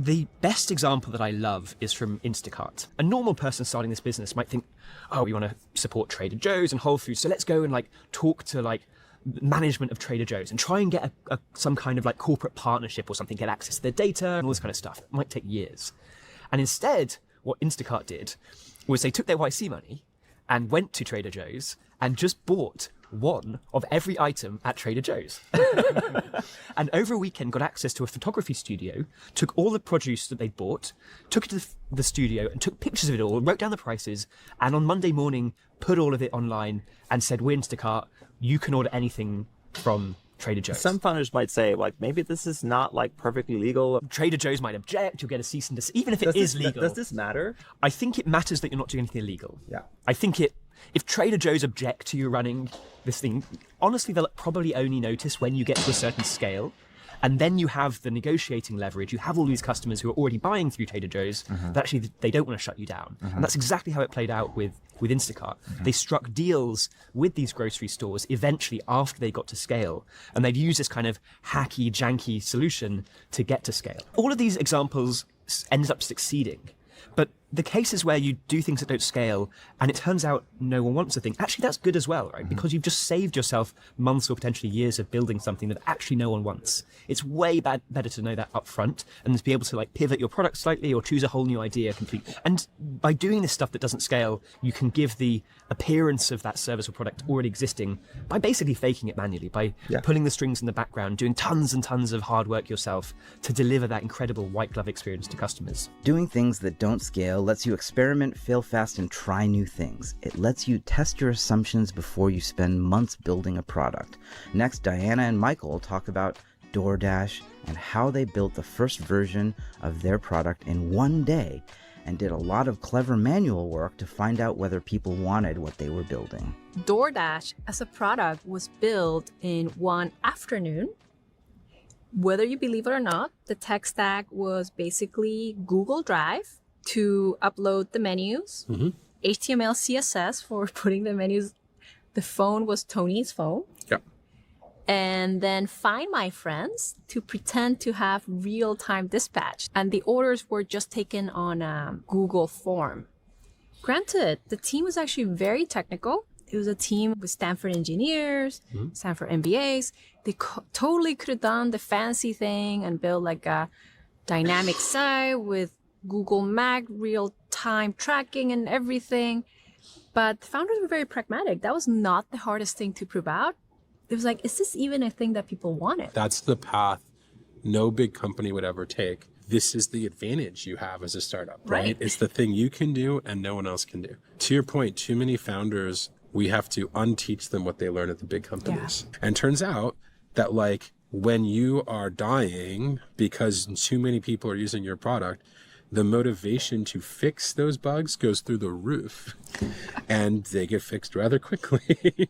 The best example that I love is from Instacart. A normal person starting this business might think, oh, we want to support Trader Joe's and Whole Foods, so let's go and like talk to like management of Trader Joe's and try and get some kind of like corporate partnership or something, get access to their data and all this kind of stuff. It might take years. And instead, what Instacart did was they took their YC money and went to Trader Joe's and just bought one of every item at Trader Joe's. And over a weekend got access to a photography studio, took all the produce that they'd bought, took it to the studio and took pictures of it all, wrote down the prices, and on Monday morning put all of it online and said, we're Instacart, you can order anything from Trader Joe's. Some founders might say, like, maybe this is not like perfectly legal. Trader Joe's might object, you'll get a cease and desist, even if it is legal. Does this matter? I think it matters that you're not doing anything illegal. Yeah. I think if Trader Joe's object to you running this thing, honestly, they'll probably only notice when you get to a certain scale. And then you have the negotiating leverage. You have all these customers who are already buying through Trader Joe's, but actually they don't want to shut you down. And that's exactly how it played out with Instacart. They struck deals with these grocery stores eventually after they got to scale. And they'd use this kind of hacky, janky solution to get to scale. All of these examples ended up succeeding. But the cases where you do things that don't scale and it turns out no one wants a thing, actually that's good as well, right? Because you've just saved yourself months or potentially years of building something that actually no one wants. It's way better to know that up front and to be able to like pivot your product slightly or choose a whole new idea completely. And by doing this stuff that doesn't scale, you can give the appearance of that service or product already existing by basically faking it manually, by pulling the strings in the background, doing tons and tons of hard work yourself to deliver that incredible white glove experience to customers. Doing things that don't scale lets you experiment, fail fast, and try new things. It lets you test your assumptions before you spend months building a product. Next, Diana and Michael talk about DoorDash and how they built the first version of their product in one day and did a lot of clever manual work to find out whether people wanted what they were building. DoorDash as a product was built in one afternoon. Whether you believe it or not, the tech stack was basically Google Drive to upload the menus, HTML, CSS for putting the menus. The phone was Tony's phone. Yep. And then Find My Friends to pretend to have real-time dispatch. And the orders were just taken on a Google form. Granted, the team was actually very technical. It was a team with Stanford engineers, Stanford MBAs. They totally could have done the fancy thing and built like a dynamic site with Google Mac, real-time tracking and everything. But the founders were very pragmatic. That was not the hardest thing to prove out. It was like, is this even a thing that people wanted? That's the path no big company would ever take. This is the advantage you have as a startup, right? It's the thing you can do and no one else can do. To your point, too many founders, we have to unteach them what they learn at the big companies. Yeah. And turns out that like when you are dying because too many people are using your product, the motivation to fix those bugs goes through the roof and they get fixed rather quickly.